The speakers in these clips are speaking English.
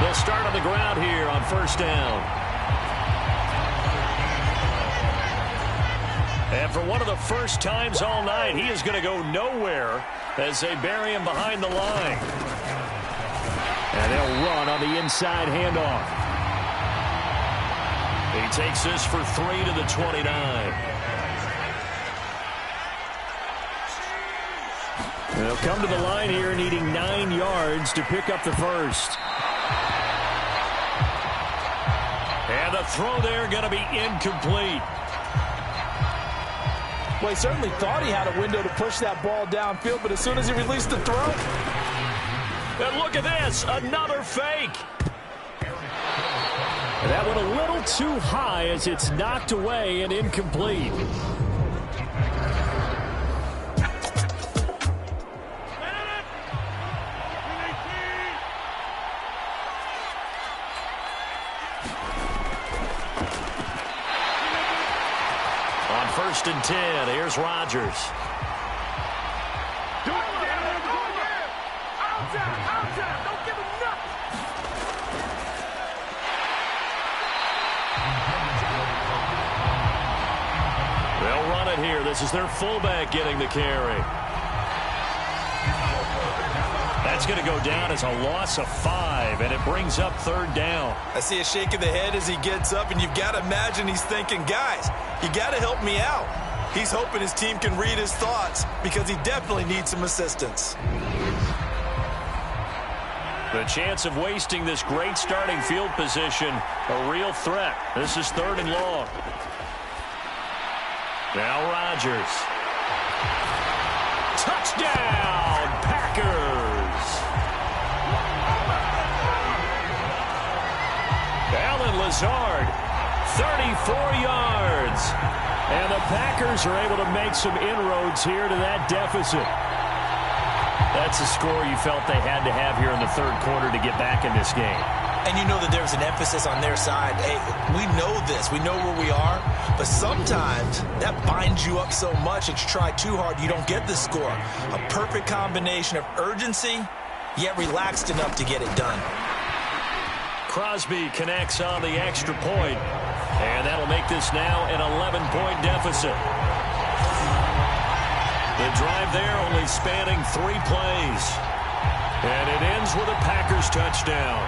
They'll start on the ground here on first down. And for one of the first times all night, he is going to go nowhere as they bury him behind the line. And they'll run on the inside handoff. He takes this for 3 to the 29. They'll come to the line here needing 9 yards to pick up the first. And the throw there going to be incomplete. Well, he certainly thought he had a window to push that ball downfield, but as soon as he released the throw. And look at this, another fake. And that went a little too high as it's knocked away and incomplete. On 1st and 10, here's Rodgers. They'll run it here. This is their fullback getting the carry. That's going to go down as a loss of 5, and it brings up 3rd down. I see a shake of the head as he gets up, and you've got to imagine he's thinking, guys, you got to help me out. He's hoping his team can read his thoughts because he definitely needs some assistance. The chance of wasting this great starting field position, a real threat. This is 3rd and long. Now Rodgers. Touchdown, Packers. Allen Lazard, 34 yards. And the Packers are able to make some inroads here to that deficit. That's a score you felt they had to have here in the 3rd quarter to get back in this game. And you know that there's an emphasis on their side. Hey, we know this. We know where we are. But sometimes that binds you up so much that you try too hard, you don't get the score. A perfect combination of urgency, yet relaxed enough to get it done. Crosby connects on the extra point. And that'll make this now an 11-point deficit. The drive there only spanning 3 plays. And it ends with a Packers touchdown.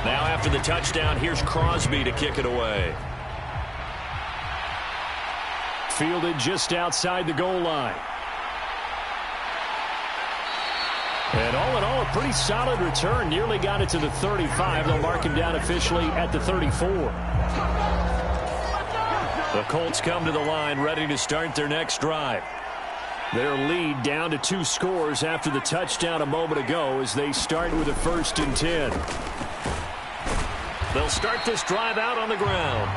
Now after the touchdown, here's Crosby to kick it away. Fielded just outside the goal line. And all in all, a pretty solid return. Nearly got it to the 35. They'll mark him down officially at the 34. The Colts come to the line ready to start their next drive. Their lead down to 2 scores after the touchdown a moment ago as they start with a 1st and 10. They'll start this drive out on the ground.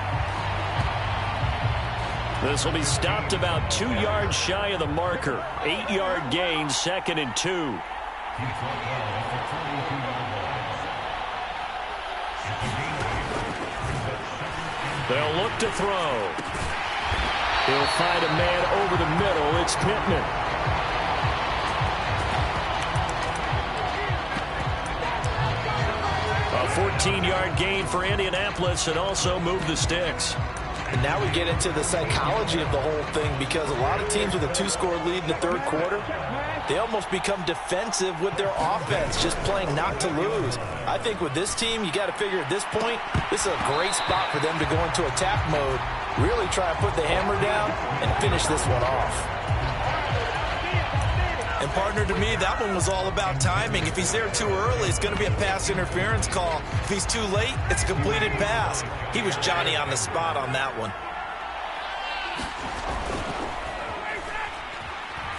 This will be stopped about 2 yards shy of the marker. 8-yard gain, 2nd and 2. They'll look to throw. He'll find a man over the middle. It's Pittman. A 14-yard gain for Indianapolis and also move the sticks. And now we get into the psychology of the whole thing because a lot of teams with a 2-score lead in the 3rd quarter, they almost become defensive with their offense, just playing not to lose. I think with this team, you got to figure at this point, this is a great spot for them to go into attack mode, really try to put the hammer down and finish this one off. And partner, to me, that one was all about timing. If he's there too early, it's going to be a pass interference call. If he's too late, it's a completed pass. He was Johnny on the spot on that one.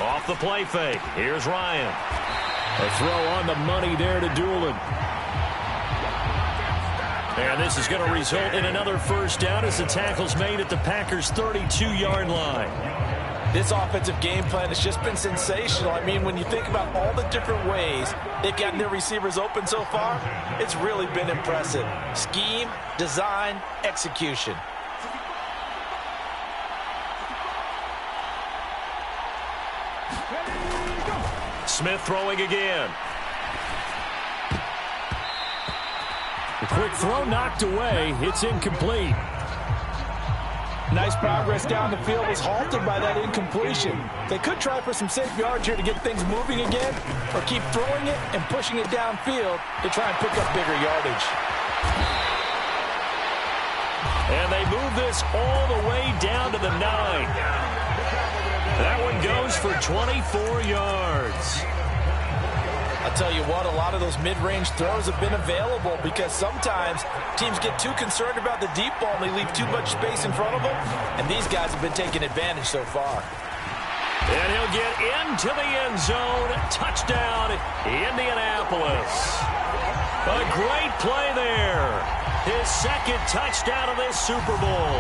Off the play fake. Here's Ryan. A throw on the money there to Doolin. And this is going to result in another 1st down as the tackle's made at the Packers' 32-yard line. This offensive game plan has just been sensational. I mean, when you think about all the different ways they've gotten their receivers open so far, it's really been impressive. Scheme, design, execution. Smith throwing again. The quick throw knocked away. It's incomplete. Nice progress down the field was halted by that incompletion. They could try for some safe yards here to get things moving again, or keep throwing it and pushing it downfield to try and pick up bigger yardage. And they move this all the way down to the 9. That one goes for 24 yards. I'll tell you what, a lot of those mid-range throws have been available because sometimes teams get too concerned about the deep ball and they leave too much space in front of them, and these guys have been taking advantage so far. And he'll get into the end zone. Touchdown, Indianapolis. A great play there. His second touchdown of this Super Bowl.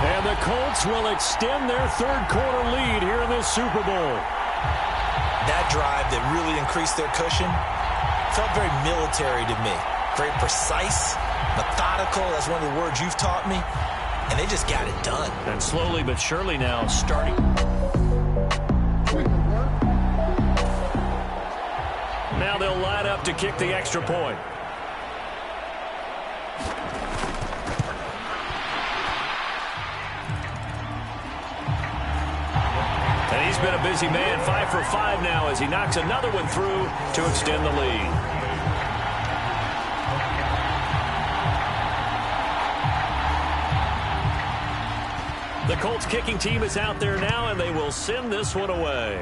And the Colts will extend their third-quarter lead here in this Super Bowl. That drive that really increased their cushion felt very military to me. Very precise, methodical. That's one of the words you've taught me. And they just got it done. And slowly but surely now starting. Now they'll line up to kick the extra point. And he's been a busy man, 5 for 5 now as he knocks another one through to extend the lead. The Colts kicking team is out there now, and they will send this one away.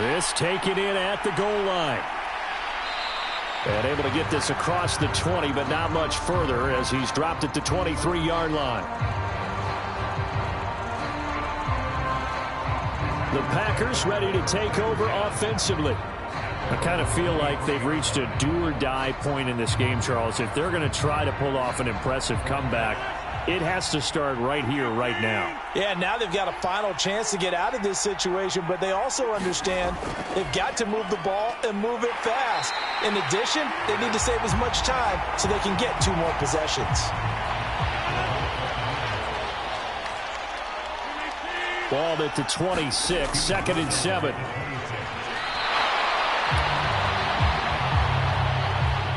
This taken in at the goal line. And able to get this across the 20, but not much further as he's dropped it to 23-yard line. The Packers ready to take over offensively. I kind of feel like they've reached a do-or-die point in this game, Charles. If they're going to try to pull off an impressive comeback, it has to start right here, right now. Yeah, now they've got a final chance to get out of this situation, but they also understand they've got to move the ball and move it fast. In addition, they need to save as much time so they can get 2 more possessions. Ball at the 26, 2nd and 7.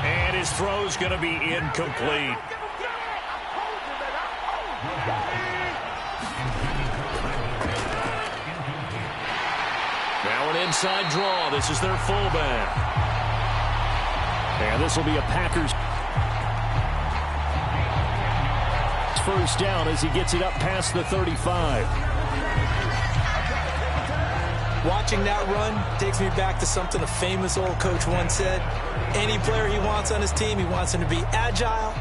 And his throw's going to be incomplete. Now an inside draw. This is their fullback. And this will be a Packers first down as he gets it up past the 35. Watching that run takes me back to something a famous old coach once said. Any player he wants on his team, he wants him to be agile,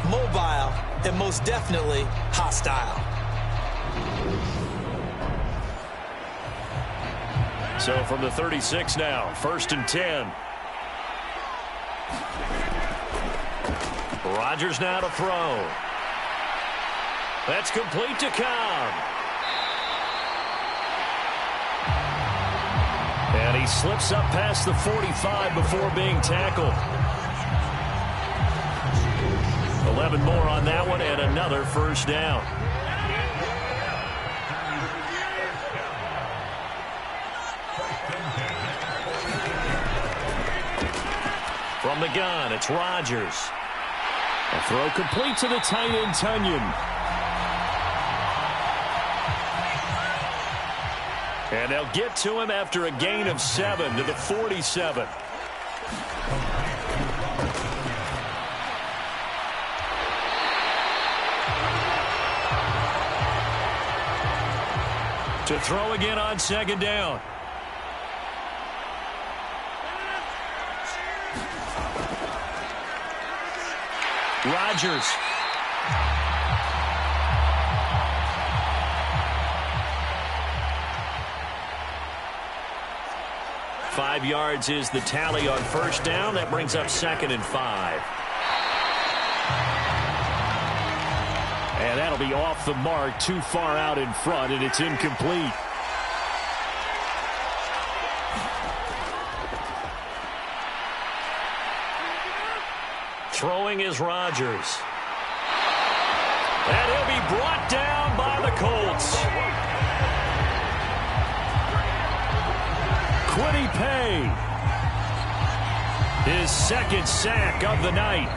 mobile, and most definitely hostile. So from the 36 now, 1st and 10. Rodgers now to throw. That's complete to Cobb. And he slips up past the 45 before being tackled. 11 more on that one and another first down. From the gun, it's Rodgers. A throw complete to the tight end, Tunyon. And they'll get to him after a gain of 7 to the 47. To throw again on 2nd down. Rodgers. Five yards is the tally on first down. That brings up 2nd and 5. And that'll be off the mark, too far out in front, and it's incomplete. Throwing is Rodgers. And he'll be brought down by the Colts. pay. His second sack of the night.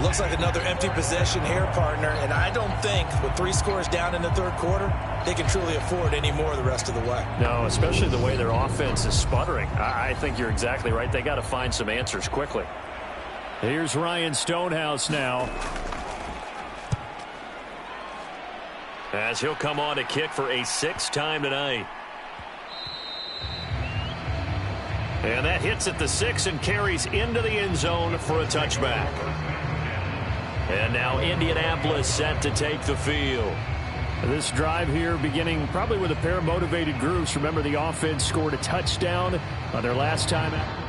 Looks like another empty possession here, partner, and I don't think with 3 scores down in the third quarter, they can truly afford any more the rest of the way. No, especially the way their offense is sputtering. I think you're exactly right. They got to find some answers quickly. Here's Ryan Stonehouse now, as he'll come on to kick for a 6th time tonight. And that hits at the 6 and carries into the end zone for a touchback. And now Indianapolis set to take the field. This drive here beginning probably with a pair of motivated groups. Remember, the offense scored a touchdown on their last time out.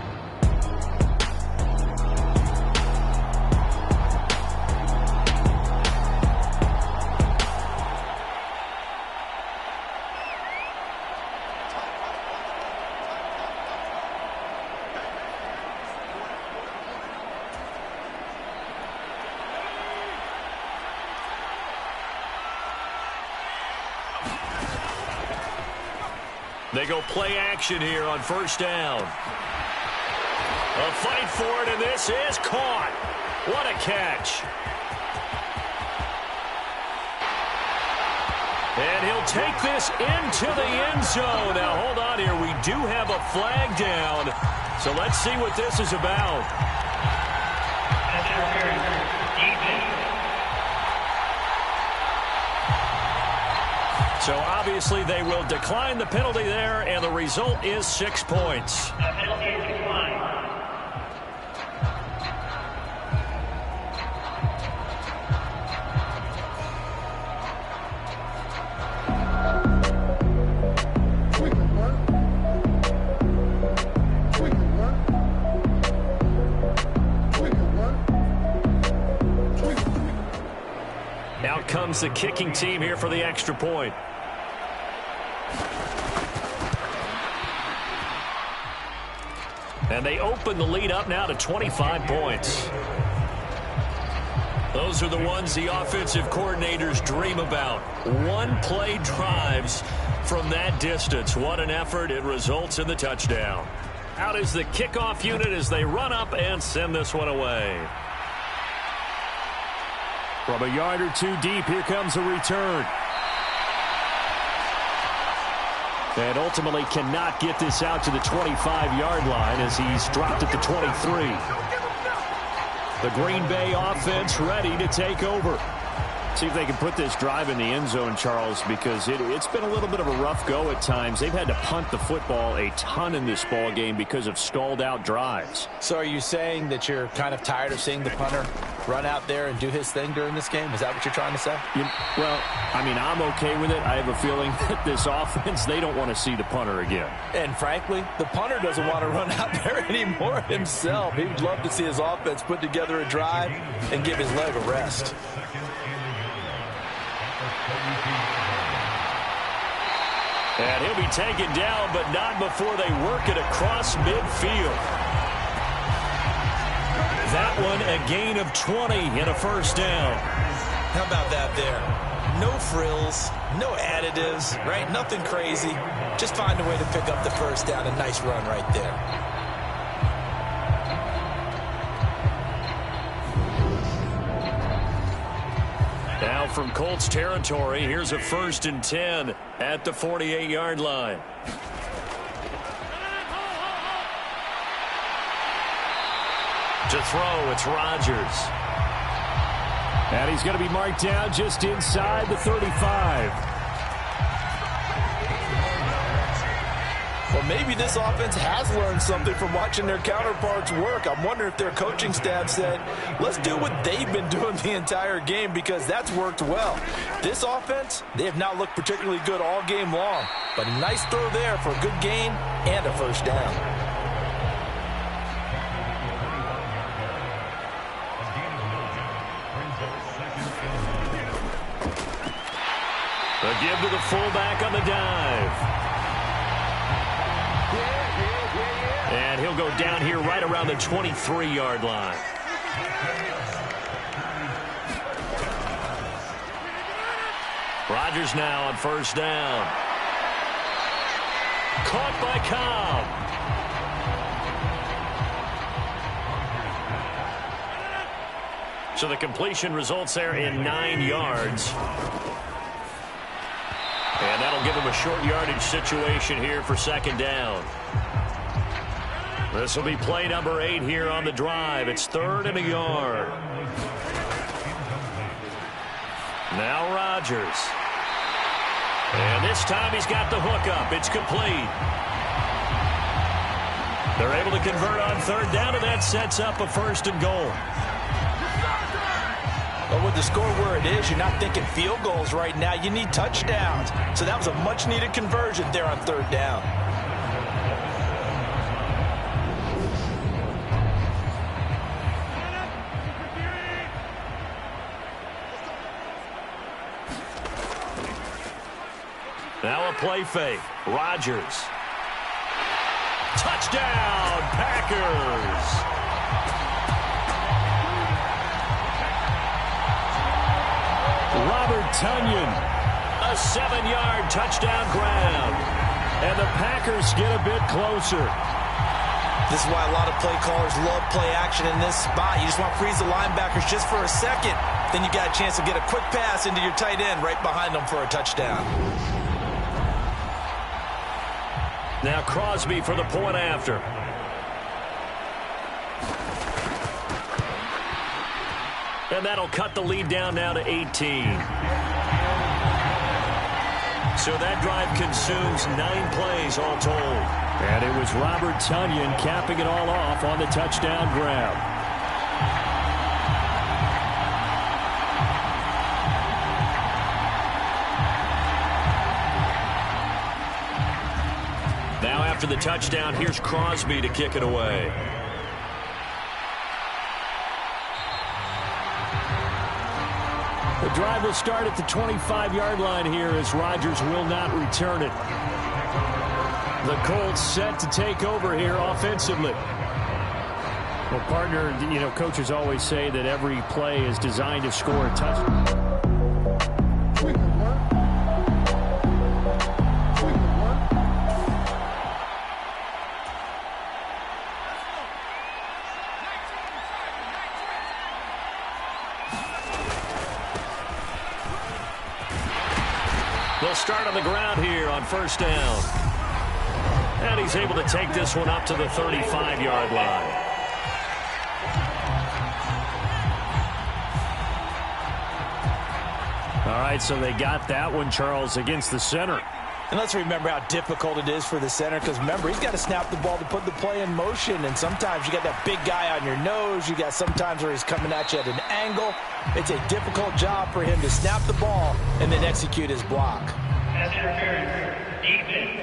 They go play action here on first down. A fight for it, and this is caught. What a catch. And he'll take this into the end zone. Now, hold on here. We do have a flag down. So let's see what this is about. So obviously they will decline the penalty there, and the result is 6 points. Out comes the kicking team here for the extra point. And they open the lead up now to 25 points. Those are the ones the offensive coordinators dream about. One-play drives from that distance. What an effort. It results in the touchdown. Out is the kickoff unit as they run up and send this one away. From a yard or two deep, here comes a return. And ultimately cannot get this out to the 25-yard line as he's dropped at the 23. The Green Bay offense ready to take over. See if they can put this drive in the end zone, Charles, because it's been a little bit of a rough go at times. They've had to punt the football a ton in this ball game because of stalled-out drives. So are you saying that you're kind of tired of seeing the punter run out there and do his thing during this game? Is that what you're trying to say? Well, I mean, I'm okay with it. I have a feeling that this offense, they don't want to see the punter again. And frankly, the punter doesn't want to run out there anymore himself. He'd love to see his offense put together a drive and give his leg a rest. And he'll be taken down, but not before they work it across midfield. That one a gain of 20 and a first down. How about that there? No frills, no additives, right? Nothing crazy. Just find a way to pick up the first down. A nice run right there. Now from Colts territory, here's a 1st and 10 at the 48-yard line. To throw, it's Rodgers. And he's going to be marked down just inside the 35. Well, maybe this offense has learned something from watching their counterparts work. I'm wondering if their coaching staff said, let's do what they've been doing the entire game, because that's worked well. This offense, they have not looked particularly good all game long, but a nice throw there for a good gain and a first down. A give to the fullback on the dive. And he'll go down here right around the 23-yard line. Rodgers now on first down. Caught by Cobb. So the completion results there in 9 yards. And that'll give him a short yardage situation here for second down. This will be play number 8 here on the drive. It's 3rd and a yard. Now Rodgers. And this time he's got the hook up. It's complete. They're able to convert on 3rd down, and that sets up a 1st and goal. But with the score where it is, you're not thinking field goals right now. You need touchdowns. So that was a much-needed conversion there on 3rd down. Now a play fake. Rodgers. Touchdown, Packers. Robert Tonyan, a 7-yard touchdown grab. And the Packers get a bit closer. This is why a lot of play callers love play action in this spot. You just want to freeze the linebackers just for a second. Then you got a chance to get a quick pass into your tight end right behind them for a touchdown. Now Crosby for the point after. And that'll cut the lead down now to 18. So that drive consumes 9 plays all told. And it was Robert Tonyan capping it all off on the touchdown grab. Now after the touchdown, here's Crosby to kick it away. The drive will start at the 25-yard line here as Rodgers will not return it. The Colts set to take over here offensively. Well, partner, you know, coaches always say that every play is designed to score a touchdown. They'll start on the ground here on 1st down. And he's able to take this one up to the 35-yard line. All right, so they got that one, Charles, against the center. And let's remember how difficult it is for the center, because remember, he's got to snap the ball to put the play in motion, and sometimes you got that big guy on your nose. You got sometimes where he's coming at you at an angle. It's a difficult job for him to snap the ball and then execute his block. Pass interference. Defense.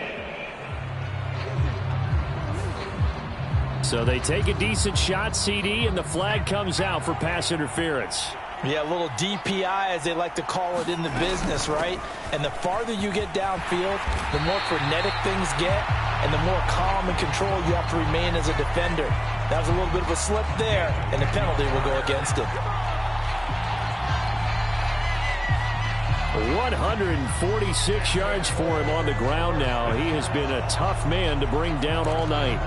So they take a decent shot, CD, and the flag comes out for pass interference. Yeah, a little DPI, as they like to call it in the business, right? And the farther you get downfield, the more frenetic things get, and the more calm and control you have to remain as a defender. That was a little bit of a slip there, and the penalty will go against him. 146 yards for him on the ground now. He has been a tough man to bring down all night.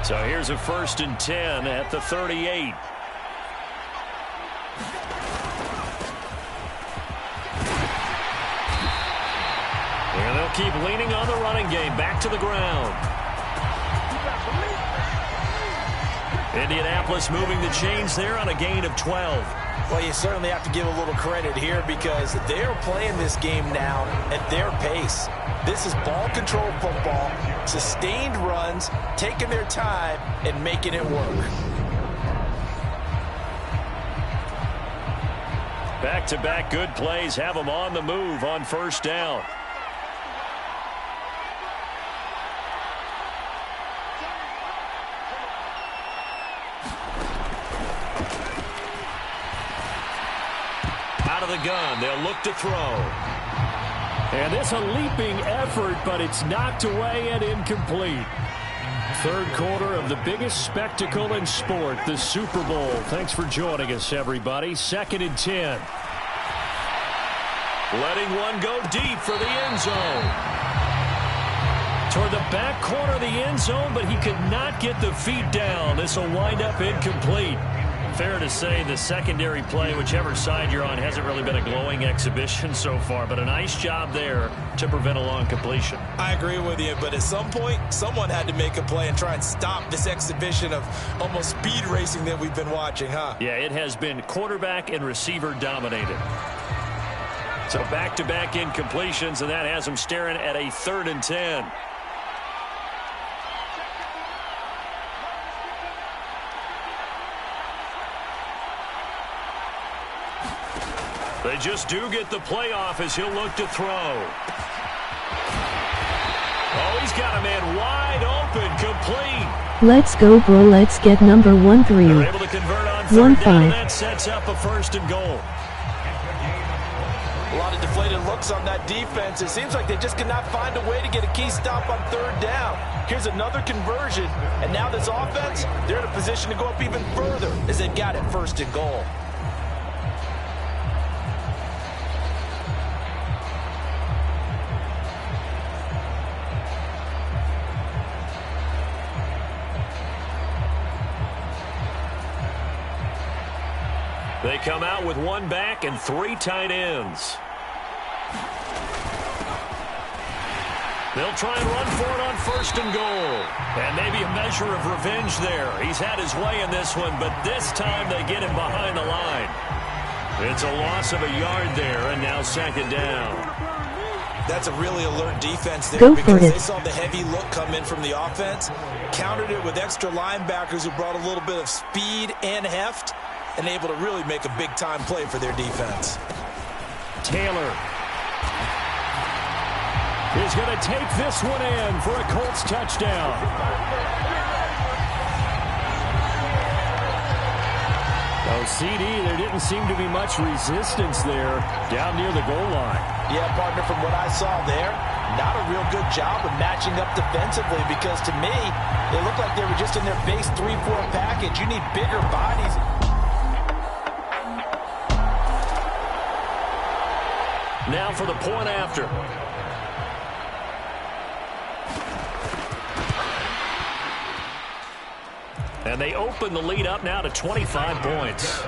So here's a 1st and 10 at the 38. And they'll keep leaning on the running game. Back to the ground. Indianapolis moving the chains there on a gain of 12. Well, you certainly have to give a little credit here because they're playing this game now at their pace. This is ball control football, sustained runs, taking their time and making it work. Back-to-back good plays have them on the move on 1st down. Out of the gun, they'll look to throw. And it's a leaping effort, but it's knocked away and incomplete. 3rd quarter of the biggest spectacle in sport, the Super Bowl. Thanks for joining us, everybody. 2nd and 10. Letting one go deep for the end zone. Toward the back corner of the end zone, but he could not get the feet down. This will wind up incomplete. Fair to say the secondary play, whichever side you're on, hasn't really been a glowing exhibition so far, but a nice job there to prevent a long completion. I agree with you, but at some point, someone had to make a play and try and stop this exhibition of almost speed racing that we've been watching, huh? Yeah, it has been quarterback and receiver dominated. So back-to-back incompletions, and that has them staring at a 3rd and 10. They just do get the play off as he'll look to throw. Oh, he's got a man wide open, complete. Let's go, bro. Let's get number 1-3. They're able to convert on 3rd down, and that sets up a 1st and goal. A lot of deflated looks on that defense. It seems like they just cannot find a way to get a key stop on 3rd down. Here's another conversion, and now this offense, they're in a position to go up even further as they've got it 1st and goal. They come out with 1 back and 3 tight ends. They'll try and run for it on 1st and goal. And maybe a measure of revenge there. He's had his way in this one, but this time they get him behind the line. It's a loss of a yard there, and now 2nd down. That's a really alert defense there because they saw the heavy look come in from the offense, countered it with extra linebackers who brought a little bit of speed and heft, and able to really make a big-time play for their defense. Taylor is going to take this one in for a Colts touchdown. Oh, CD, there didn't seem to be much resistance there down near the goal line. Yeah, partner, from what I saw there, not a real good job of matching up defensively because to me, it looked like they were just in their base 3-4 package. You need bigger bodies. Now for the point after. And they open the lead up now to 25 points.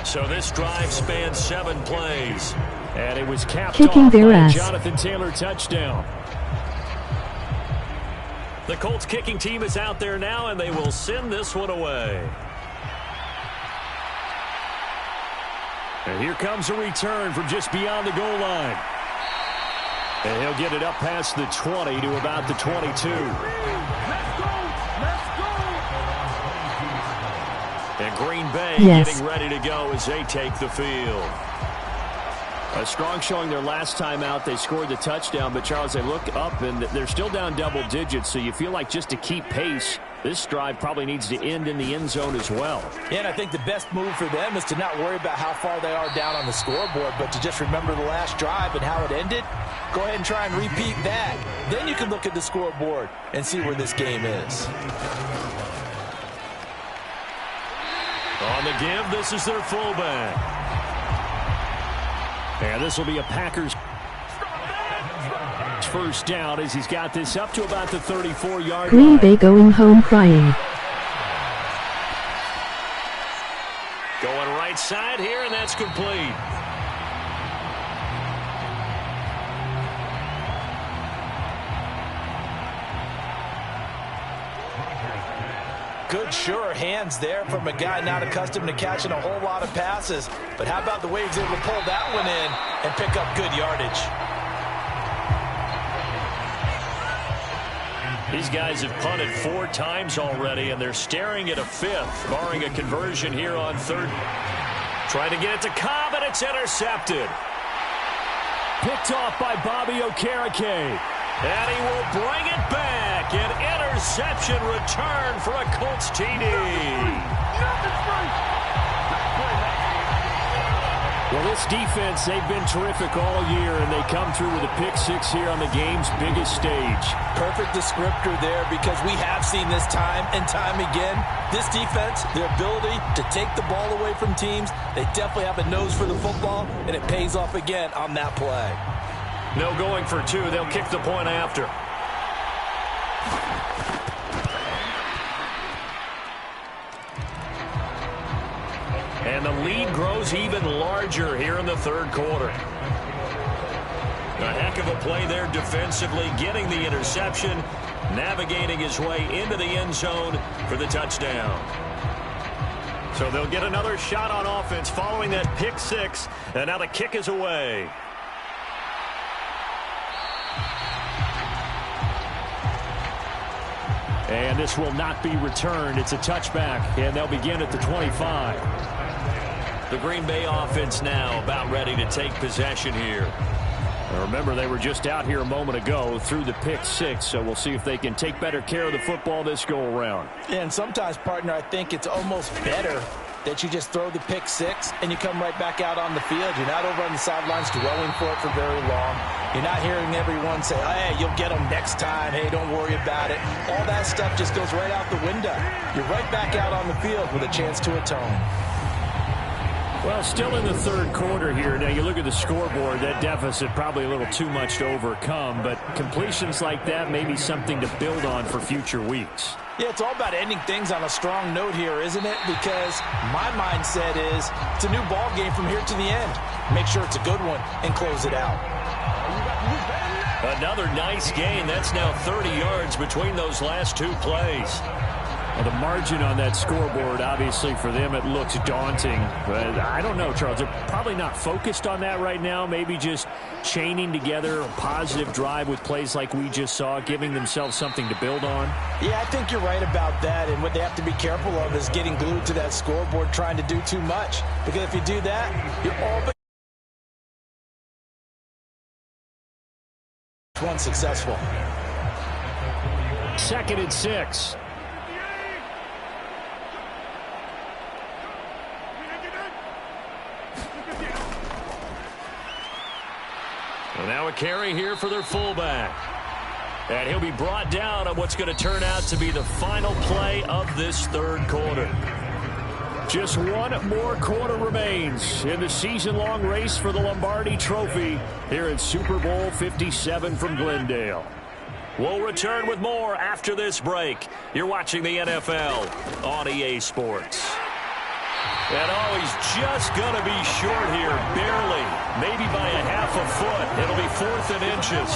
So this drive spans 7 plays. And it was capped kicking off their by a ass. Jonathan Taylor touchdown. The Colts kicking team is out there now, and they will send this one away. And here comes a return from just beyond the goal line. And he'll get it up past the 20 to about the 22. And Green Bay getting ready to go as they take the field. A strong showing their last time out. They scored the touchdown, but Charles, they look up and they're still down double digits, so you feel like just to keep pace, this drive probably needs to end in the end zone as well. Yeah, and I think the best move for them is to not worry about how far they are down on the scoreboard, but to just remember the last drive and how it ended. Go ahead and try and repeat that. Then you can look at the scoreboard and see where this game is. On the give, this is their fullback. And this will be a Packers first down as he's got this up to about the 34-yard line. Green Bay going home crying. Going right side here, and that's complete. Good, sure hands there from a guy not accustomed to catching a whole lot of passes. But how about the way he's able to pull that one in and pick up good yardage? These guys have punted 4 times already, and they're staring at a 5th, barring a conversion here on 3rd. Trying to get it to Cobb, and it's intercepted. Picked off by Bobby Okereke. And he will bring it back. An interception return for a Colts TD. Well, this defense, they've been terrific all year, and they come through with a pick-6 here on the game's biggest stage. Perfect descriptor there because we have seen this time and time again. This defense, their ability to take the ball away from teams, they definitely have a nose for the football, and it pays off again on that play. No going for two. They'll kick the point after. And the lead grows even larger here in the third quarter. A heck of a play there defensively, getting the interception, navigating his way into the end zone for the touchdown. So they'll get another shot on offense following that pick six, and now the kick is away. And this will not be returned. It's a touchback, and they'll begin at the 25. The Green Bay offense now about ready to take possession here. Now remember, they were just out here a moment ago through the pick six, so we'll see if they can take better care of the football this go-around. And sometimes, partner, I think it's almost better that you just throw the pick six and you come right back out on the field. You're not over on the sidelines dwelling for it for very long. You're not hearing everyone say, hey, you'll get them next time. Hey, don't worry about it. All that stuff just goes right out the window. You're right back out on the field with a chance to atone. Well, still in the third quarter here. Now, you look at the scoreboard, that deficit probably a little too much to overcome, but completions like that may be something to build on for future weeks. Yeah, it's all about ending things on a strong note here, isn't it? Because my mindset is it's a new ball game from here to the end. Make sure it's a good one and close it out. Another nice gain. That's now 30 yards between those last two plays. Well, the margin on that scoreboard, obviously, for them, it looks daunting. But I don't know, Charles. They're probably not focused on that right now. Maybe just chaining together a positive drive with plays like we just saw, giving themselves something to build on. Yeah, I think you're right about that. And what they have to be careful of is getting glued to that scoreboard, trying to do too much. Because if you do that, you're all but one successful. 2nd and 6. Well, now a carry here for their fullback. And he'll be brought down on what's going to turn out to be the final play of this third quarter. Just one more quarter remains in the season-long race for the Lombardi Trophy here at Super Bowl 57 from Glendale. We'll return with more after this break. You're watching the NFL on EA Sports. And oh, he's just going to be short here, barely, maybe by a half a foot. It'll be 4th and inches.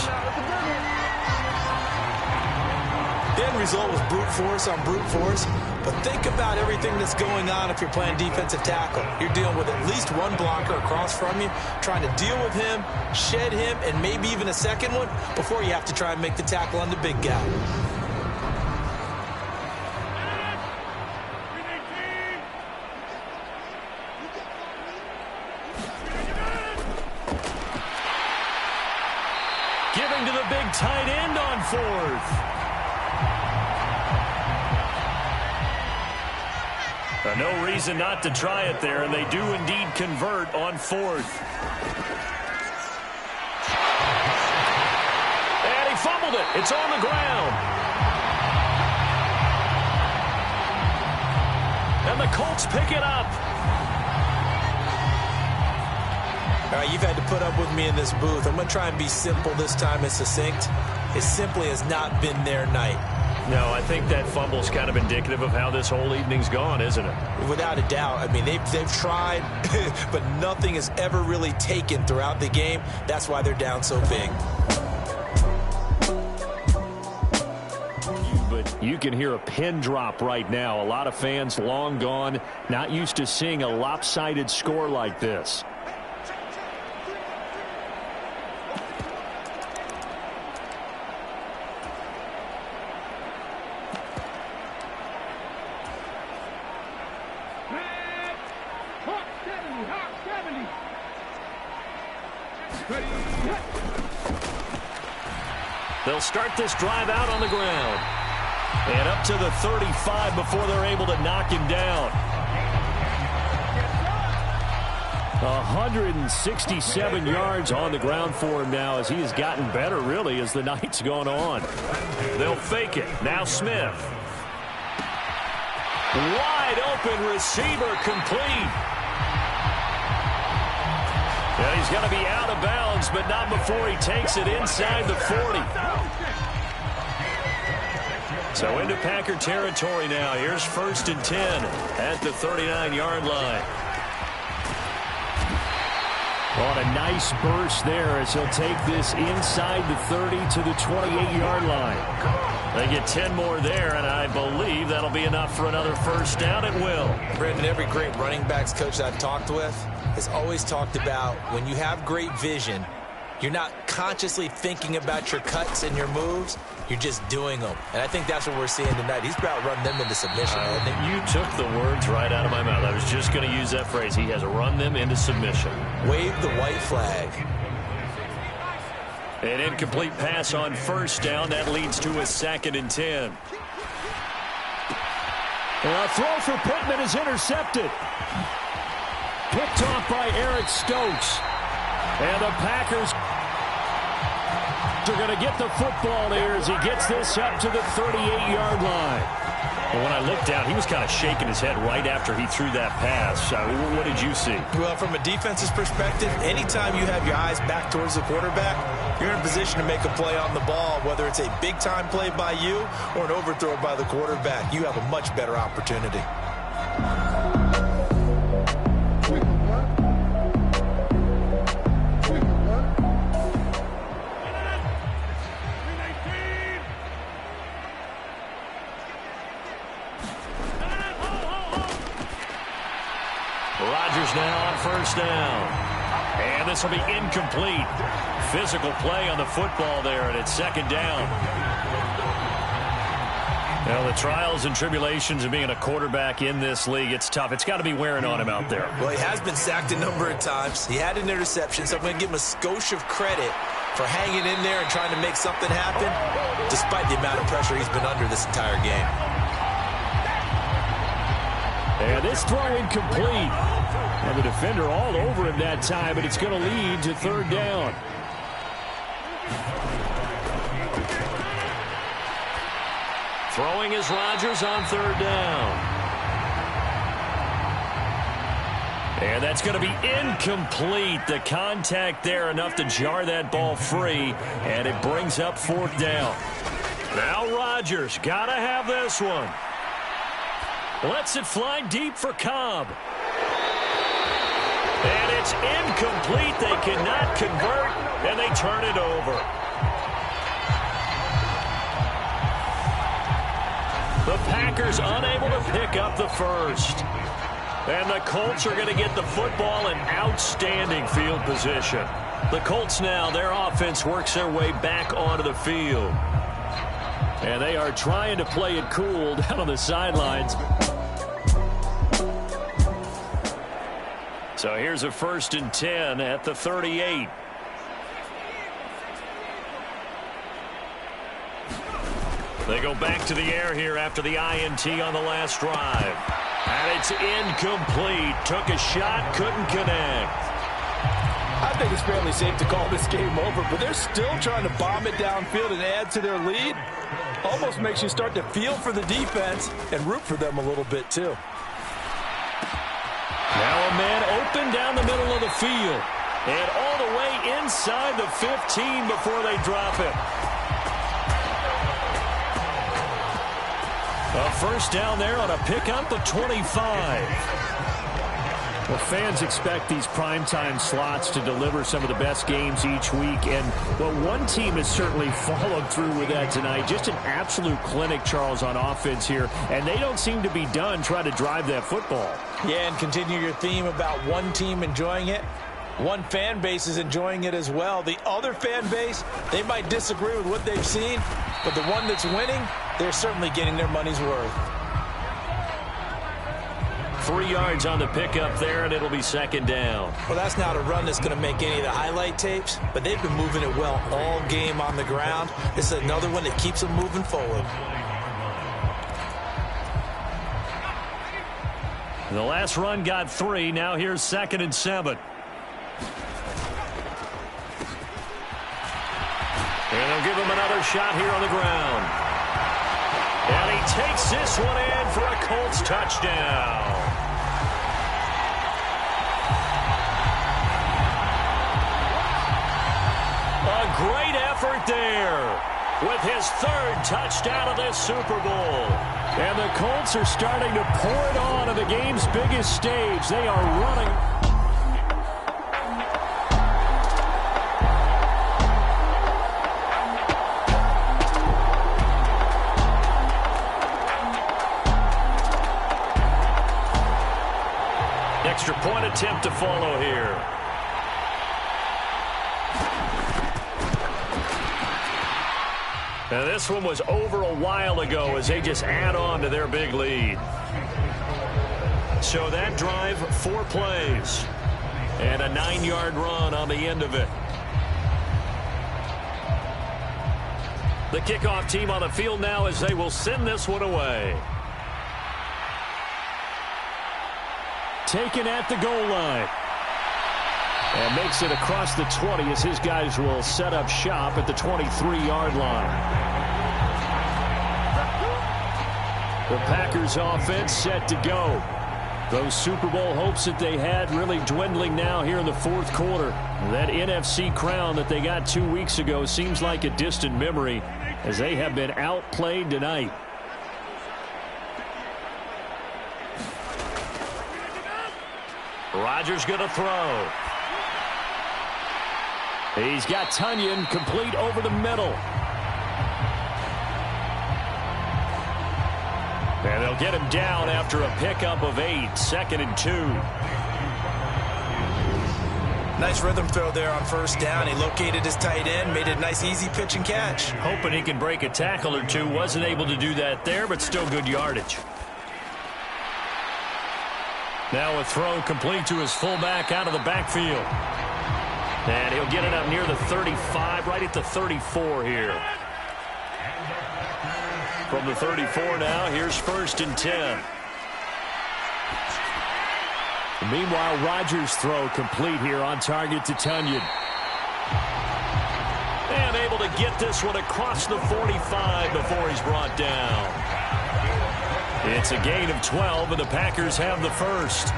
The end result was brute force on brute force. But think about everything that's going on if you're playing defensive tackle. You're dealing with at least one blocker across from you, trying to deal with him, shed him, and maybe even a second one before you have to try and make the tackle on the big guy. Giving to the big tight end on 4th. No reason not to try it there, and they do indeed convert on 4th. And he fumbled it. It's on the ground. And the Colts pick it up. All right, you've had to put up with me in this booth. I'm going to try and be simple this time and succinct. It simply has not been their night. No, I think that fumble's kind of indicative of how this whole evening's gone, isn't it? Without a doubt. I mean, they've tried, but nothing has ever really taken throughout the game. That's why they're down so big. But you can hear a pin drop right now. A lot of fans long gone, not used to seeing a lopsided score like this. They'll start this drive out on the ground. And up to the 35 before they're able to knock him down. 167 yards on the ground for him now as he has gotten better, really, as the night's gone on. They'll fake it. Now Smith. Wide open receiver complete. Yeah, he's He's going to be out of bounds, but not before he takes it inside the 40. So into Packer territory now. Here's 1st and 10 at the 39-yard line. On a nice burst there as he'll take this inside the 30 to the 28-yard line. They get 10 more there, and I believe that'll be enough for another first down. It will. Brandon, every great running backs coach I've talked with has always talked about when you have great vision, you're not consciously thinking about your cuts and your moves. You're just doing them. And I think that's what we're seeing tonight. He's about to run them into submission. You took the words right out of my mouth. I was just going to use that phrase. He has run them into submission. Wave the white flag. An incomplete pass on 1st down. That leads to a 2nd and 10. A throw for Pittman is intercepted. Picked off by Eric Stokes. And the Packers are going to get the football there as he gets this up to the 38-yard line. Well, when I looked down, he was kind of shaking his head right after he threw that pass. What did you see? Well, from a defense's perspective, anytime you have your eyes back towards the quarterback, you're in a position to make a play on the ball, whether it's a big-time play by you or an overthrow by the quarterback. You have a much better opportunity. Rodgers now on 1st down. And this will be incomplete. Physical play on the football there, and it's 2nd down. Now, the trials and tribulations of being a quarterback in this league, it's tough. It's got to be wearing on him out there. Well, he has been sacked a number of times. He had an interception, so I'm going to give him a skosh of credit for hanging in there and trying to make something happen, despite the amount of pressure he's been under this entire game. And this throw incomplete. And the defender all over him that time, but it's going to lead to 3rd down. Throwing is Rodgers on 3rd down. And that's going to be incomplete. The contact there enough to jar that ball free, and it brings up 4th down. Now Rodgers got to have this one. Lets it fly deep for Cobb. And it's incomplete. They cannot convert, and they turn it over. The Packers unable to pick up the first. And the Colts are going to get the football in outstanding field position. The Colts now, their offense works their way back onto the field. And they are trying to play it cool down on the sidelines. So here's a 1st and 10 at the 38. They go back to the air here after the INT on the last drive. And it's incomplete. Took a shot, couldn't connect. I think it's fairly safe to call this game over, but they're still trying to bomb it downfield and add to their lead. Almost makes you start to feel for the defense and root for them a little bit, too. Now a man open down the middle of the field. And all the way inside the 15 before they drop it. A first down there on a pickup of 25. Well, fans expect these primetime slots to deliver some of the best games each week. And, well, one team has certainly followed through with that tonight. Just an absolute clinic, Charles, on offense here. And they don't seem to be done trying to drive that football. Yeah, and continue your theme about one team enjoying it. One fan base is enjoying it as well. The other fan base, they might disagree with what they've seen, but the one that's winning, they're certainly getting their money's worth. 3 yards on the pickup there, and it'll be 2nd down. Well, that's not a run that's going to make any of the highlight tapes, but they've been moving it well all game on the ground. This is another one that keeps them moving forward. The last run got 3. Now here's 2nd and 7. And they'll give him another shot here on the ground. And he takes this one in for a Colts touchdown. great effort there with his third touchdown of this Super Bowl. And the Colts are starting to pour it on the game's biggest stage. They are running. Extra point attempt to follow here. Now this one was over a while ago as they just add on to their big lead. So that drive, 4 plays. And a 9-yard run on the end of it. The kickoff team on the field now as they will send this one away. Taken at the goal line. And makes it across the 20 as his guys will set up shop at the 23-yard line. The Packers offense set to go. Those Super Bowl hopes that they had really dwindling now here in the fourth quarter. That NFC crown that they got 2 weeks ago seems like a distant memory as they have been outplayed tonight. Rodgers going to throw. He's got Tunyon complete over the middle. And they'll get him down after a pickup of 8, 2nd and 2. Nice rhythm throw there on first down. He located his tight end, made it a nice easy pitch and catch. Hoping he can break a tackle or two. Wasn't able to do that there, but still good yardage. Now a throw complete to his fullback out of the backfield. And he'll get it up near the 35, right at the 34 here. From the 34 now, here's 1st and 10. Meanwhile, Rodgers' throw complete here on target to Tunyon. And able to get this one across the 45 before he's brought down. It's a gain of 12, and the Packers have the first.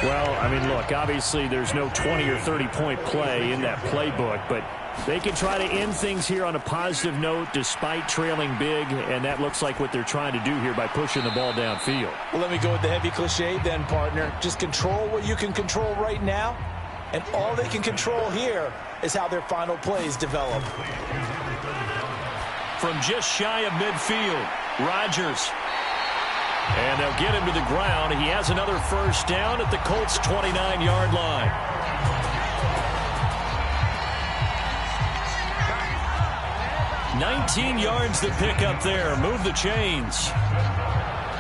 Well, I mean, look, obviously there's no 20 or 30-point play in that playbook, but they can try to end things here on a positive note despite trailing big, and that looks like what they're trying to do here by pushing the ball downfield. Well, let me go with the heavy cliche then, partner. Just control what you can control right now, and all they can control here is how their final plays develop. From just shy of midfield, Rodgers. And they'll get him to the ground. He has another first down at the Colts' 29-yard line. $19 yards to pick up there. Move the chains.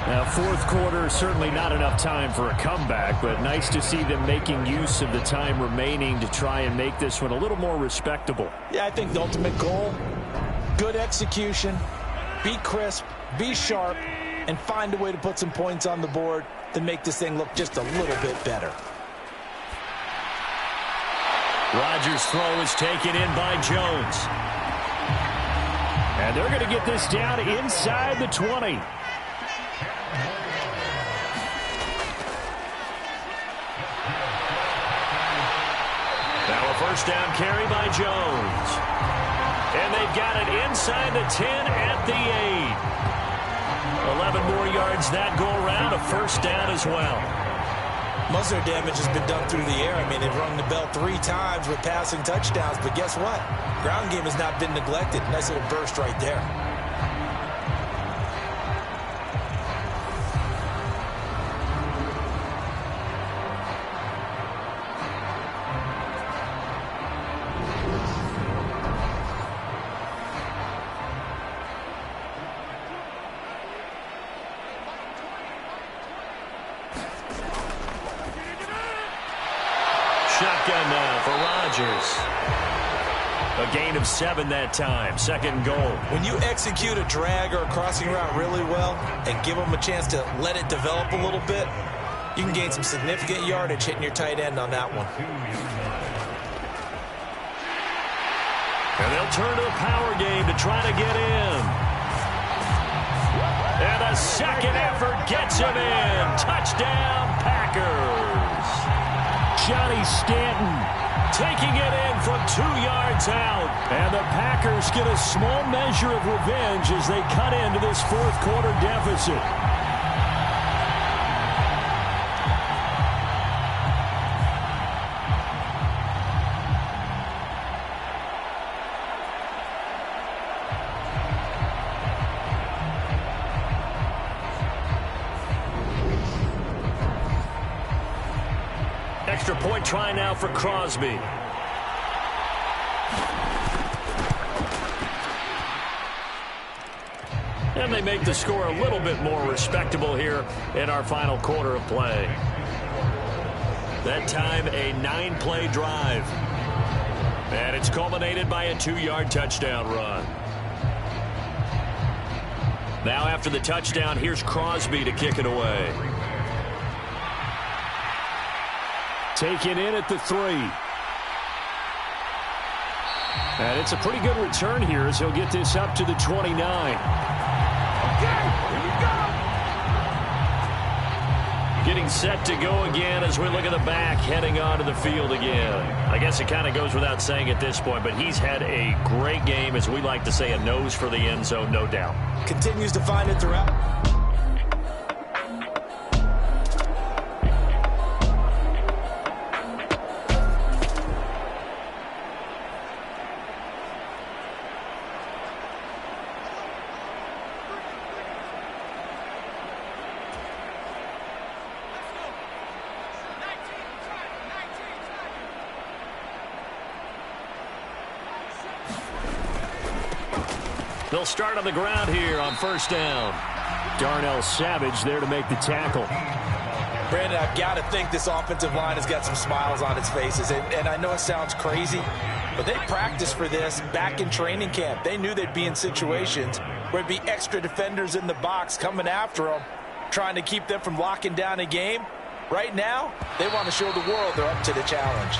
Now, fourth quarter, certainly not enough time for a comeback, but nice to see them making use of the time remaining to try and make this one a little more respectable. Yeah, I think the ultimate goal, good execution, be crisp, be sharp, and find a way to put some points on the board to make this thing look just a little bit better. Rodgers' throw is taken in by Jones. And they're going to get this down inside the 20. Now a first down carry by Jones. And they've got it inside the 10 at the 8. 11 more yards that go around, a first down as well. Most of their damage has been done through the air. I mean, they've rung the bell 3 times with passing touchdowns, but guess what? Ground game has not been neglected. Nice little burst right there. Shotgun now for Rodgers. A gain of 7 that time. 2nd goal. When you execute a drag or a crossing route really well and give them a chance to let it develop a little bit, you can gain some significant yardage hitting your tight end on that one. And they'll turn to the power game to try to get in. And a second effort gets him in. Touchdown, Packers. Johnny Stanton taking it in from 2 yards out. And the Packers get a small measure of revenge as they cut into this fourth quarter deficit. Extra point try now for Crosby. And they make the score a little bit more respectable here in our final quarter of play. That time, a 9-play drive. And it's culminated by a 2-yard touchdown run. Now after the touchdown, here's Crosby to kick it away. Taken in at the 3. And it's a pretty good return here as he'll get this up to the 29. Getting set to go again as we look at the back heading onto the field again. I guess it kind of goes without saying at this point, but he's had a great game, as we like to say, a nose for the end zone, no doubt. Continues to find it throughout. They'll start on the ground here on first down. Darnell Savage there to make the tackle. Brandon, I've got to think this offensive line has got some smiles on its faces. And I know it sounds crazy, but they practiced for this back in training camp. They knew they'd be in situations where there'd be extra defenders in the box coming after them, trying to keep them from locking down a game. Right now, they want to show the world they're up to the challenge.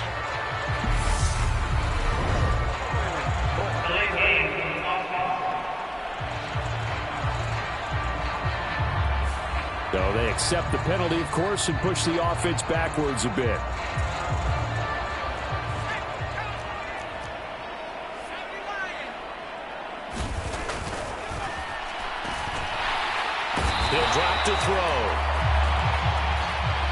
So they accept the penalty, of course, and push the offense backwards a bit. He'll drop to throw.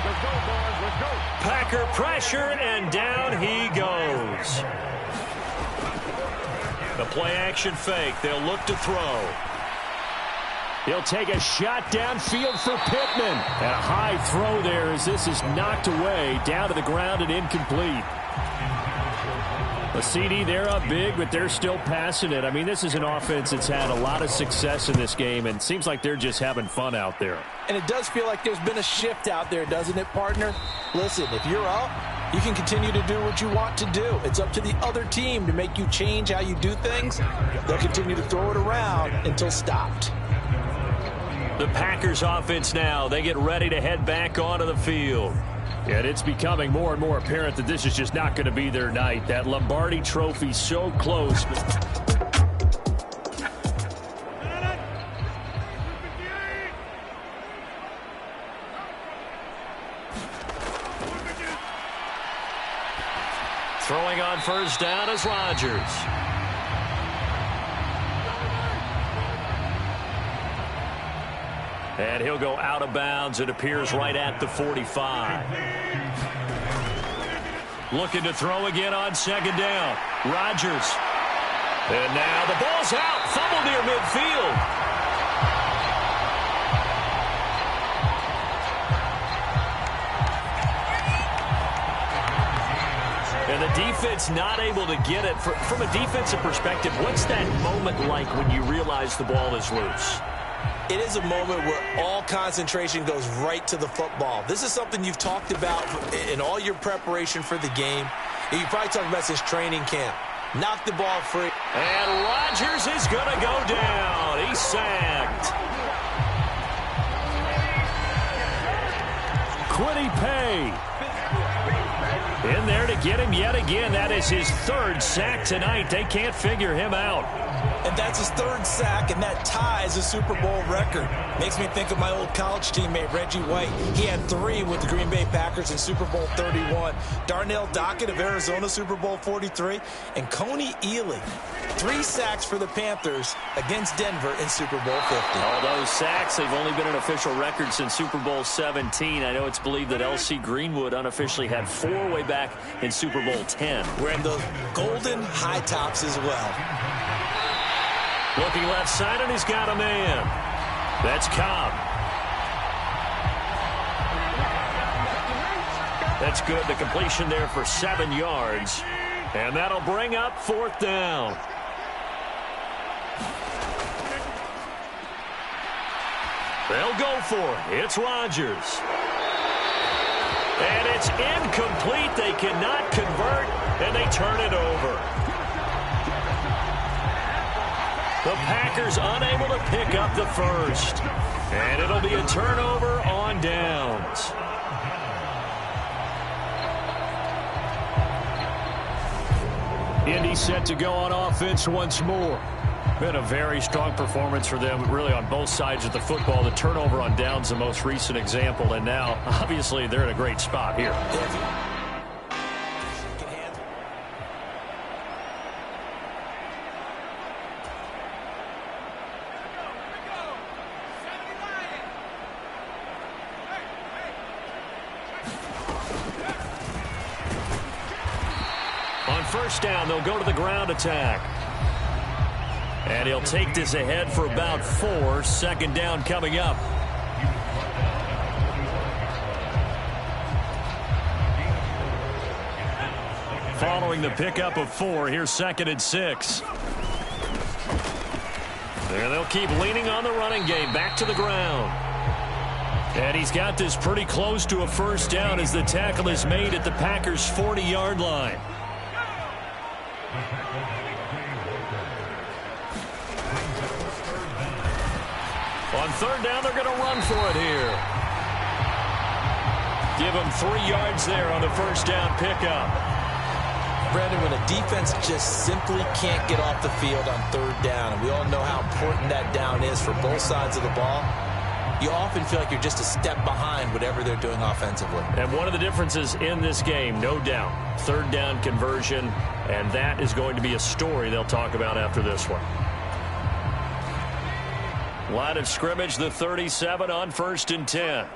Let's go, boys. Let's go. Packer pressure, and down he goes. The play-action fake. They'll look to throw. He'll take a shot downfield for Pittman. And a high throw there as this is knocked away, down to the ground and incomplete. A CD, they're up big, but they're still passing it. I mean, this is an offense that's had a lot of success in this game, and it seems like they're just having fun out there. And it does feel like there's been a shift out there, doesn't it, partner? Listen, if you're up, you can continue to do what you want to do. It's up to the other team to make you change how you do things. They'll continue to throw it around until stopped. The Packers offense now, they get ready to head back onto the field. And it's becoming more and more apparent that this is just not going to be their night. That Lombardi trophy so close. Throwing on first down is Rodgers. And he'll go out of bounds. It appears right at the 45. Looking to throw again on second down. Rodgers. And now the ball's out. Fumble near midfield. And the defense not able to get it. From a defensive perspective, what's that moment like when you realize the ball is loose? It is a moment where all concentration goes right to the football. This is something you've talked about in all your preparation for the game. And you probably talked about since training camp. Knock the ball free. And Rodgers is going to go down. He's sacked. Quiddy Pay in there to get him yet again. That is his third sack tonight. They can't figure him out. And that's his third sack, and that ties a Super Bowl record. Makes me think of my old college teammate, Reggie White. He had 3 with the Green Bay Packers in Super Bowl 31. Darnell Dockett of Arizona, Super Bowl 43. And Coney Ealy, 3 sacks for the Panthers against Denver in Super Bowl 50. All those sacks, they've only been an official record since Super Bowl 17. I know it's believed that L.C. Greenwood unofficially had 4 way back in Super Bowl 10. Wearing those golden high tops as well. Looking left side, and he's got a man. That's Cobb. That's good. The completion there for 7 yards. And that'll bring up 4th down. They'll go for it. It's Rodgers. And it's incomplete. They cannot convert, and they turn it over. The Packers unable to pick up the first. And it'll be a turnover on downs. Indy set to go on offense once more. Been a very strong performance for them, really, on both sides of the football. The turnover on downs, the most recent example. And now, obviously, they're in a great spot here. First down, they'll go to the ground attack. And he'll take this ahead for about 4. 2nd down coming up. Following the pickup of 4, here's 2nd and 6. And they'll keep leaning on the running game. Back to the ground. And he's got this pretty close to a first down as the tackle is made at the Packers' 40-yard line. On 3rd down, they're going to run for it here. Give them 3 yards there on the first down pickup. Brandon, when a defense just simply can't get off the field on 3rd down, and we all know how important that down is for both sides of the ball, you often feel like you're just a step behind whatever they're doing offensively. And one of the differences in this game, no doubt, 3rd down conversion, and that is going to be a story they'll talk about after this one. Line of scrimmage, the 37 on 1st and 10.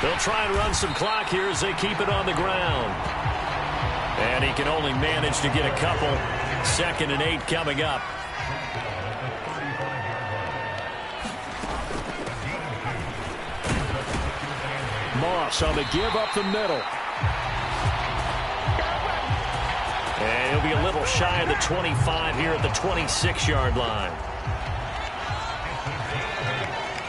They'll try and run some clock here as they keep it on the ground. And he can only manage to get a couple. 2nd and 8 coming up. Moss on the give up the middle. And he'll be a little shy of the 25 here at the 26-yard line.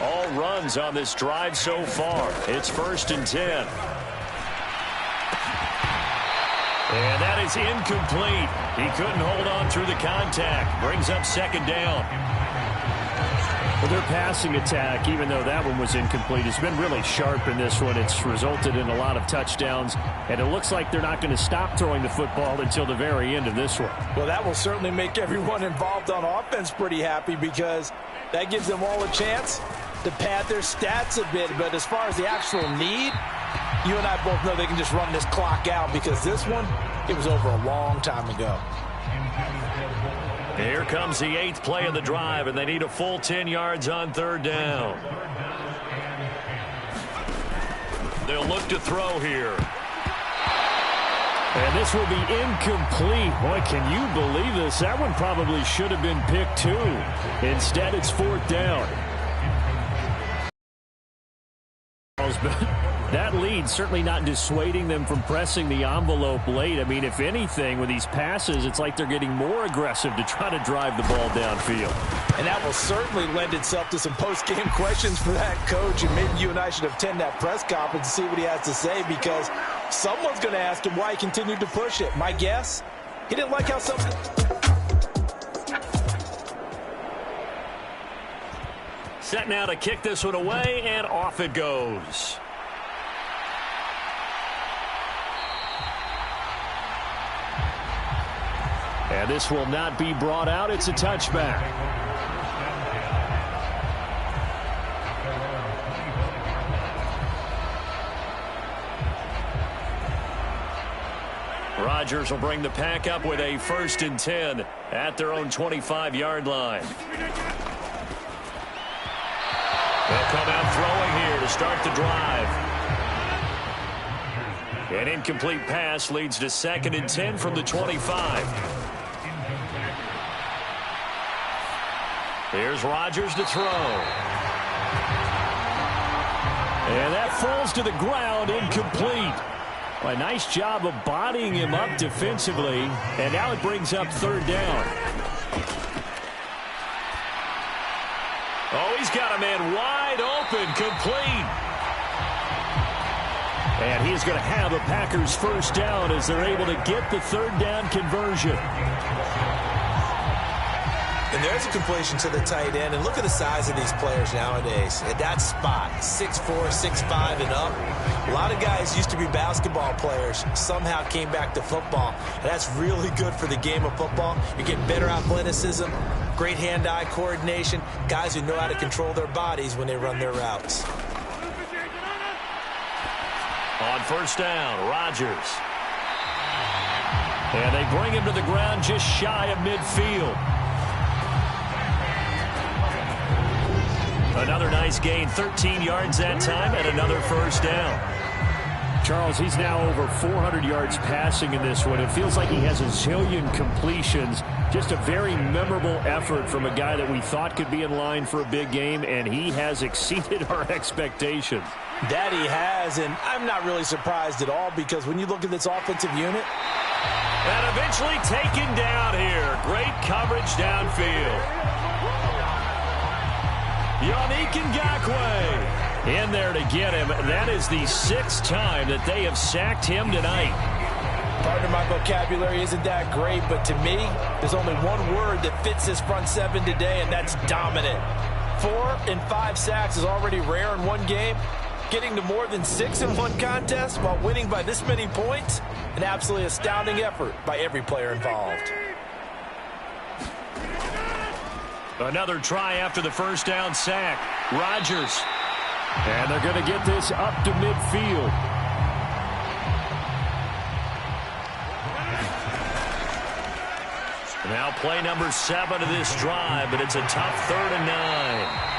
All runs on this drive so far. It's 1st and 10. And that is incomplete. He couldn't hold on through the contact. Brings up 2nd down. Well, their passing attack, even though that one was incomplete, has been really sharp in this one. It's resulted in a lot of touchdowns, and it looks like they're not going to stop throwing the football until the very end of this one. Well, that will certainly make everyone involved on offense pretty happy because that gives them all a chance to pad their stats a bit. But as far as the actual need, you and I both know they can just run this clock out because this one, it was over a long time ago. Here comes the 8th play of the drive, and they need a full 10 yards on 3rd down. They'll look to throw here. And this will be incomplete. Boy, can you believe this? That one probably should have been picked too. Instead, it's 4th down. That lead certainly not dissuading them from pressing the envelope late. I mean, if anything, with these passes, it's like they're getting more aggressive to try to drive the ball downfield. And that will certainly lend itself to some post-game questions for that coach. And maybe you and I should attend that press conference and see what he has to say because someone's going to ask him why he continued to push it. My guess, he didn't like how something... Set now to kick this one away, and off it goes. And this will not be brought out. It's a touchback. Rodgers will bring the pack up with a 1st and 10 at their own 25-yard line. They'll come out throwing here to start the drive. An incomplete pass leads to 2nd and 10 from the 25. Here's Rodgers to throw. And that falls to the ground, incomplete. A nice job of bodying him up defensively, and now it brings up 3rd down. Oh, he's got a man wide open, complete. And he's going to have a Packers 1st down as they're able to get the 3rd down conversion. And there's a completion to the tight end. And look at the size of these players nowadays. At that spot, 6'4", 6'5", and up. A lot of guys used to be basketball players, somehow came back to football. And that's really good for the game of football. You're getting better athleticism, great hand-eye coordination, guys who know how to control their bodies when they run their routes. On 1st down, Rodgers. And they bring him to the ground just shy of midfield. Another nice gain, 13 yards that time, and another 1st down. Charles, he's now over 400 yards passing in this one. It feels like he has a zillion completions. Just a very memorable effort from a guy that we thought could be in line for a big game, and he has exceeded our expectations. That he has, and I'm not really surprised at all because when you look at this offensive unit. And eventually taken down here. Great coverage downfield. Yannick Ngakoue in there to get him. That is the 6th time that they have sacked him tonight. Pardon my vocabulary isn't that great, but to me, there's only one word that fits this front 7 today, and that's dominant. 4 and 5 sacks is already rare in one game. Getting to more than 6 in one contest while winning by this many points, an absolutely astounding effort by every player involved. Another try after the 1st down sack. Rodgers. And they're going to get this up to midfield. Now play number 7 of this drive, but it's a tough 3rd and 9.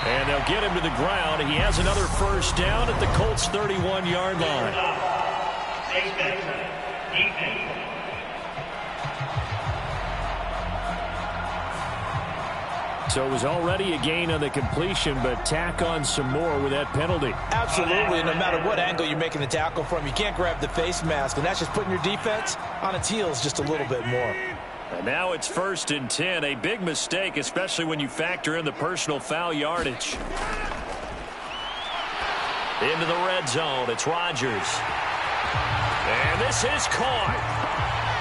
And they'll get him to the ground. He has another 1st down at the Colts' 31-yard line. So it was already a gain on the completion, but tack on some more with that penalty. Absolutely. No matter what angle you're making the tackle from, you can't grab the face mask, and that's just putting your defense on its heels just a little bit more. And now it's 1st and 10. A big mistake, especially when you factor in the personal foul yardage. Into the red zone. It's Rodgers. And this is caught.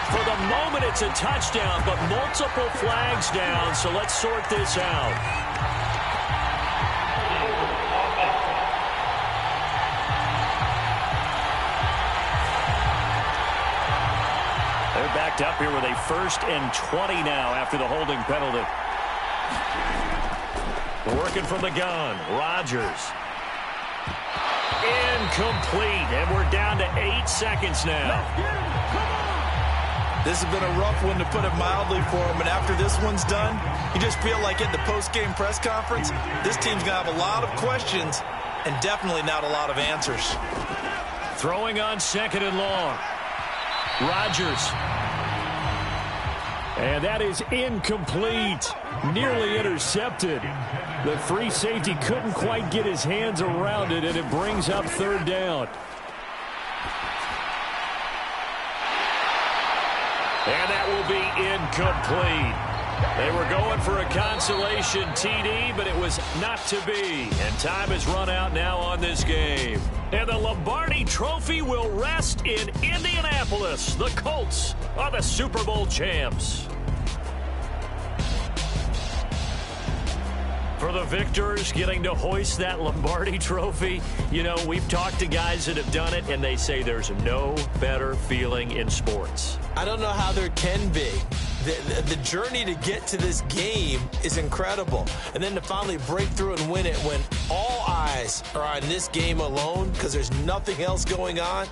For the moment, it's a touchdown, but multiple flags down, so let's sort this out. They're backed up here with a 1st and 20 now after the holding penalty. Working from the gun, Rodgers. Incomplete, and we're down to 8 seconds now. This has been a rough one, to put it mildly, for him. And after this one's done, you just feel like at the post-game press conference, this team's going to have a lot of questions and definitely not a lot of answers. Throwing on 2nd and long. Rodgers. And that is incomplete. Nearly intercepted. The free safety couldn't quite get his hands around it, and it brings up 3rd down. And that will be incomplete. They were going for a consolation TD, but it was not to be. And time has run out now on this game. And the Lombardi Trophy will rest in Indianapolis. The Colts are the Super Bowl champs. For the victors, getting to hoist that Lombardi Trophy, you know, we've talked to guys that have done it, and they say there's no better feeling in sports. I don't know how there can be. The journey to get to this game is incredible. And then to finally break through and win it when all eyes are on this game alone because there's nothing else going on,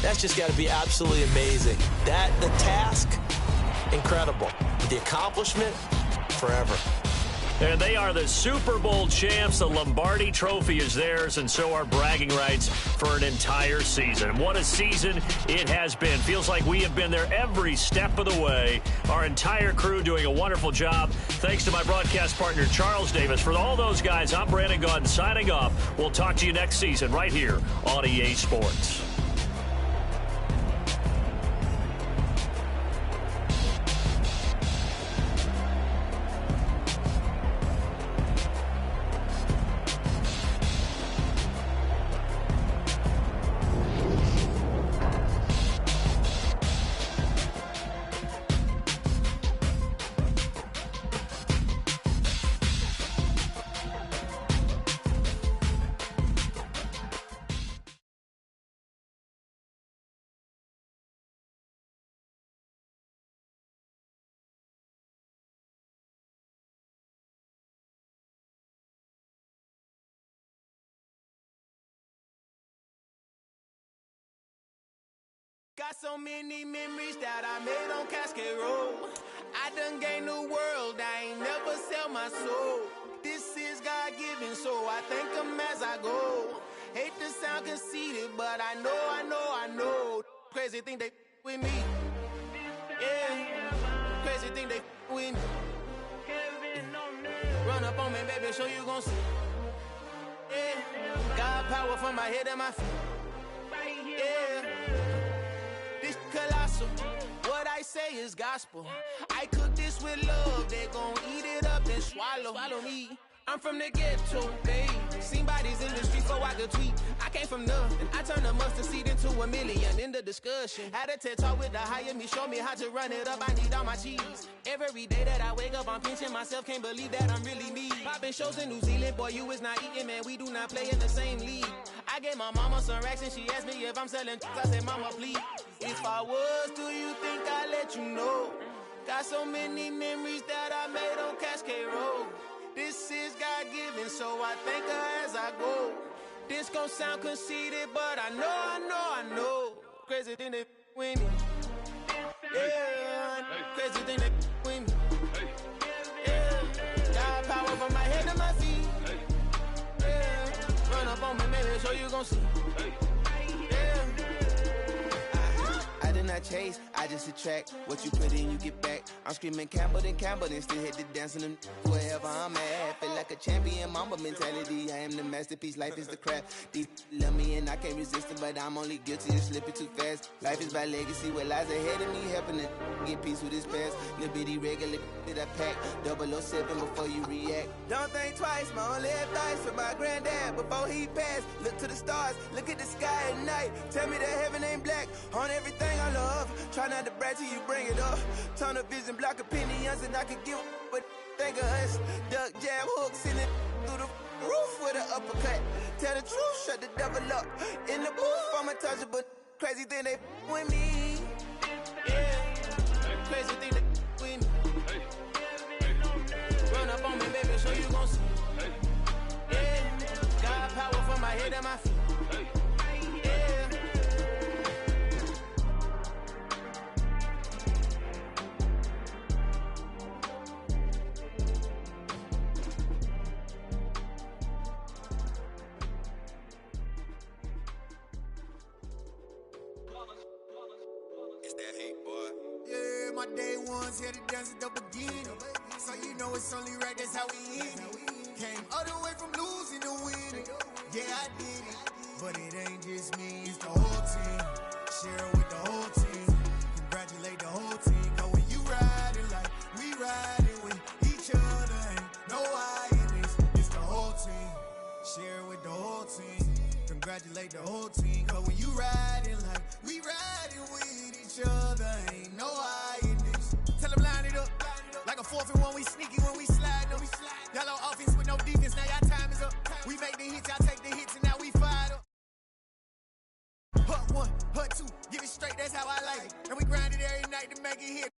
that's just got to be absolutely amazing. The task, incredible. The accomplishment, forever. And they are the Super Bowl champs. The Lombardi Trophy is theirs, and so are bragging rights for an entire season. What a season it has been. Feels like we have been there every step of the way. Our entire crew doing a wonderful job. Thanks to my broadcast partner, Charles Davis. For all those guys, I'm Brandon Gaudin signing off. We'll talk to you next season right here on EA Sports. Got so many memories that I made on Cascade Road. I done gained the world, I ain't never sell my soul. This is God-given, so I thank him as I go. Hate to sound conceited, but I know. Crazy thing they with me. Yeah, crazy thing they with me. Run up on me, baby, show you gon' see. Yeah, got power from my head and my feet. Yeah. Colossal, what I say is gospel. I cook this with love, they gon' eat it up and swallow me. I'm from the ghetto, babe. Seen bodies in the streets so I could tweet. I came from nothing, I turned a mustard seed into a million in the discussion. Had a TED talk with the higher me, show me how to run it up, I need all my cheese. Every day that I wake up, I'm pinching myself, can't believe that I'm really me. Popping shows in New Zealand, boy, you is not eating, man, we do not play in the same league. I gave my mama some racks and she asked me if I'm selling I said, mama, please. If I was, do you think I'd let you know? Got so many memories that I made on Cascade Road. This is God-given, so I thank her as I go. This gon' sound conceited, but I know. Crazy thing they with me. Yeah, crazy thing they with me. Yeah, got power from my head to my feet. Yeah, run up on me, maybe, so you gon' see. I did not chase, I just attract. What you put in, you get back. I'm screaming Campbell, then still hit the dance and them wherever I'm at. Feel like a champion, mamba mentality. I am the masterpiece, life is the crap. These love me and I can't resist it, but I'm only guilty of slipping too fast. Life is by legacy, what lies ahead of me, helping to get peace with this past. Little bitty regular that I pack, 007 before you react. Don't think twice, my only advice for my granddad before he passed. Look to the stars, look at the sky at night. Tell me that heaven ain't black on everything I love. Try not to brag till you bring it up. Tunnel vision, block opinions, and I can give but think of us. Duck jab hooks in it through the roof with an uppercut. Tell the truth, shut the devil up. In the booth, I'm untouchable. Crazy thing they with me. Yeah, crazy thing they with me. Run up on me, baby, so you gon' see. Yeah, got power from my head and my feet. My day ones here to dance at the beginning. So you know it's only right, that's how we end it. Came all the way from losing to winning. Yeah, I did it. But it ain't just me, it's the whole team. Share it with the whole team. Congratulate the whole team. Cause when you riding like we riding with each other, ain't no I in this. It's the whole team. Share it with the whole team. Congratulate the whole team. Cause when you riding like we riding with each other, ain't no I in this. Tell them line it up. Like a 4th and 1, we sneaky when we slide them. Y'all on offense with no defense, now y'all time is up. We make the hits, y'all take the hits, and now we fired up. Hut 1, hut 2, get it straight, that's how I like it. And we grind it every night to make it hit.